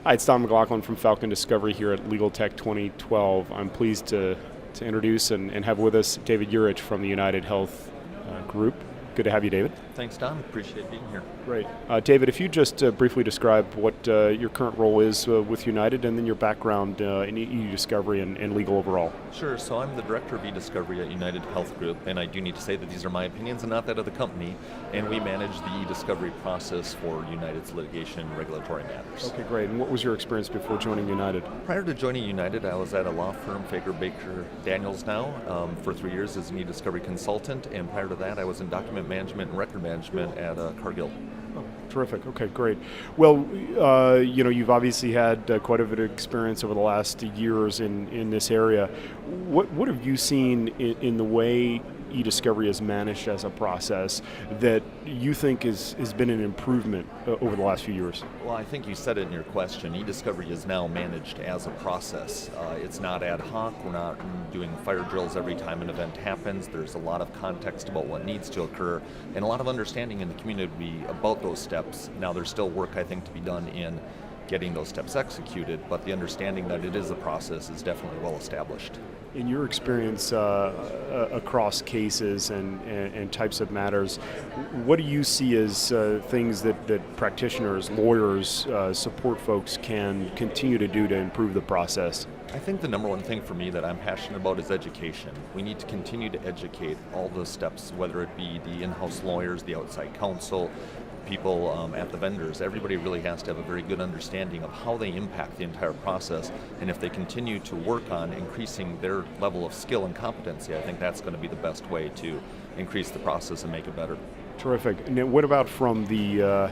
Hi, it's Don McLaughlin from Falcon Discovery here at Legal Tech 2012. I'm pleased to introduce and have with us David Yerich from the United Health Group. Good to have you, David. Thanks, Don. Appreciate being here. Great. David, if you just briefly describe what your current role is with United and then your background in e-discovery and legal overall. Sure. So I'm the Director of e-discovery at United Health Group, and I do need to say that these are my opinions and not that of the company, and we manage the e-discovery process for United's litigation and regulatory matters. Okay, great. And what was your experience before joining United? Prior to joining United, I was at a law firm, Fager Baker Daniels now, for 3 years as an e-discovery consultant, and prior to that I was in document management and record management at Cargill. Oh, terrific. Okay, great. Well, you've obviously had quite a bit of experience over the last years in this area. What have you seen in the way e-discovery is managed as a process that you think has been an improvement over the last few years? Well, I think you said it in your question. E-discovery is now managed as a process. It's not ad hoc. We're not doing fire drills every time an event happens. There's a lot of context about what needs to occur and a lot of understanding in the community about those steps. Now, there's still work, I think, to be done in getting those steps executed, but the understanding that it is a process is definitely well established. In your experience across cases and types of matters, what do you see as things that practitioners, lawyers, support folks can continue to do to improve the process? I think the number one thing for me that I'm passionate about is education. We need to continue to educate all the steps, whether it be the in-house lawyers, the outside counsel, people at the vendors. Everybody really has to have a very good understanding of how they impact the entire process, and if they continue to work on increasing their level of skill and competency, I think that's going to be the best way to increase the process and make it better. Terrific. And what about from the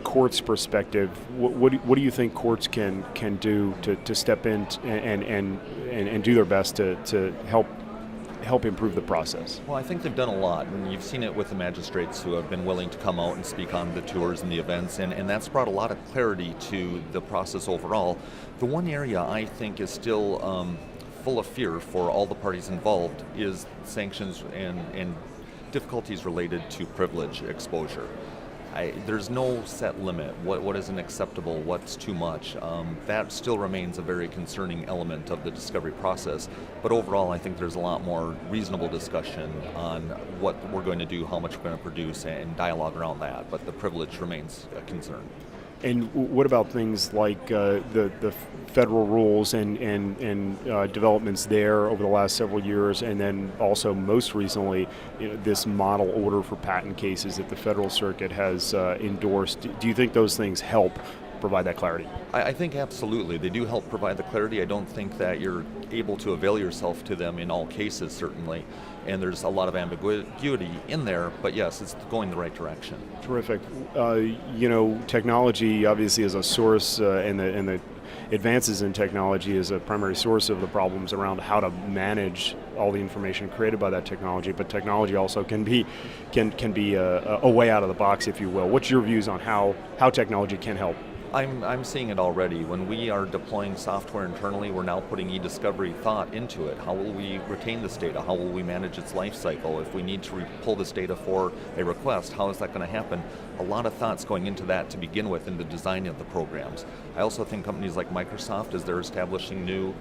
court's perspective? What do you think courts can do to step in and do their best to help improve the process? Well, I think they've done a lot, and you've seen it with the magistrates who have been willing to come out and speak on the tours and the events, and that's brought a lot of clarity to the process overall. The one area I think is still full of fear for all the parties involved is sanctions and difficulties related to privilege exposure. There's no set limit. What is unacceptable? What's too much? That still remains a very concerning element of the discovery process. But overall, I think there's a lot more reasonable discussion on what we're going to do, how much we're going to produce, and dialogue around that. But the privilege remains a concern. And what about things like the federal rules and developments there over the last several years, and then also most recently, this model order for patent cases that the Federal Circuit has endorsed? Do you think those things help provide that clarity? I think absolutely. They do help provide the clarity. I don't think that you're able to avail yourself to them in all cases, certainly. And there's a lot of ambiguity in there, but yes, it's going the right direction. Terrific. Technology obviously is a source, and the advances in technology is a primary source of the problems around how to manage all the information created by that technology. But technology also can be a way out of the box, if you will. What's your views on how technology can help? I'm seeing it already. When we are deploying software internally, we're now putting e-discovery thought into it. How will we retain this data? How will we manage its life cycle? If we need to pull this data for a request, how is that going to happen? A lot of thoughts going into that to begin with in the design of the programs. I also think companies like Microsoft, as they're establishing new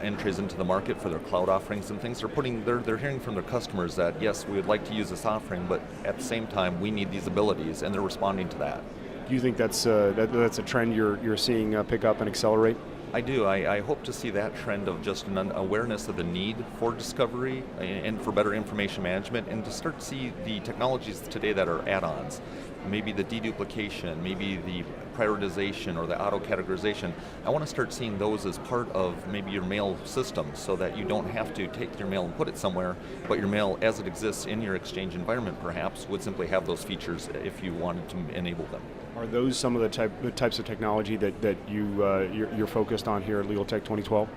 entries into the market for their cloud offerings and things, they're hearing from their customers that yes, we would like to use this offering, but at the same time we need these abilities, and they're responding to that. Do you think that's a trend you're seeing pick up and accelerate? I do. I hope to see that trend of just an awareness of the need for discovery and for better information management, and to start to see the technologies today that are add-ons. Maybe the deduplication, maybe the prioritization or the auto-categorization. I want to start seeing those as part of maybe your mail system, so that you don't have to take your mail and put it somewhere, but your mail as it exists in your Exchange environment perhaps would simply have those features if you wanted to enable them. Are those some of the types of technology that you're focused on here at Legal Tech 2012?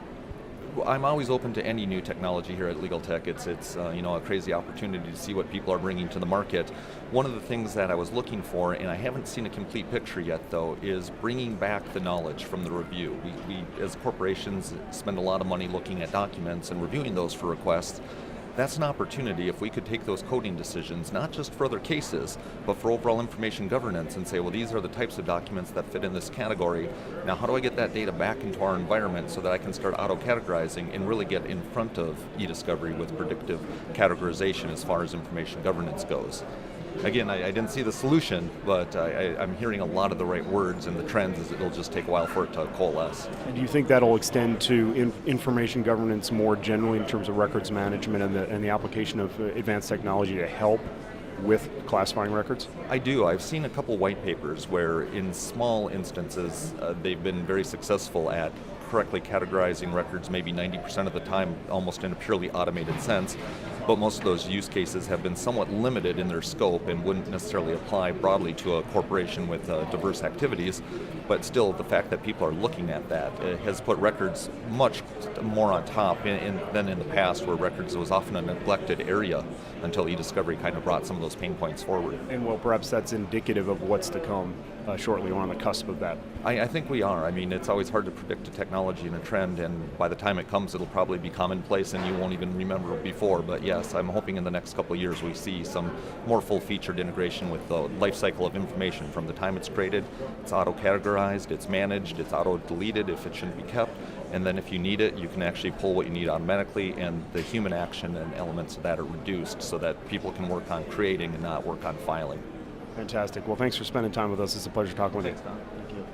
I'm always open to any new technology here at Legal Tech. It's a crazy opportunity to see what people are bringing to the market. One of the things that I was looking for, and I haven't seen a complete picture yet though, is bringing back the knowledge from the review. We as corporations spend a lot of money looking at documents and reviewing those for requests. That's an opportunity if we could take those coding decisions, not just for other cases, but for overall information governance and say, well, these are the types of documents that fit in this category. Now, how do I get that data back into our environment so that I can start auto-categorizing and really get in front of e-discovery with predictive categorization as far as information governance goes? Again, I didn't see the solution, but I'm hearing a lot of the right words, and the trend is it'll just take a while for it to coalesce. And do you think that'll extend to information governance more generally in terms of records management and the application of advanced technology to help with classifying records? I do. I've seen a couple white papers where in small instances they've been very successful at correctly categorizing records maybe 90% of the time, almost in a purely automated sense. But most of those use cases have been somewhat limited in their scope and wouldn't necessarily apply broadly to a corporation with diverse activities. But still, the fact that people are looking at that has put records much more on top than in the past, where records was often a neglected area until e-discovery kind of brought some of those pain points forward. And well, perhaps that's indicative of what's to come shortly. We're on the cusp of that. I think we are. I mean, it's always hard to predict a technology and a trend, and by the time it comes, it'll probably be commonplace and you won't even remember it before. But yes, I'm hoping in the next couple of years we see some more full-featured integration with the life cycle of information. From the time it's created, it's auto-categorized, it's managed, it's auto-deleted if it shouldn't be kept, and then if you need it, you can actually pull what you need automatically, and the human action and elements of that are reduced so that people can work on creating and not work on filing. Fantastic. Well, thanks for spending time with us. It's a pleasure talking with you. Thanks, Don. Thank you.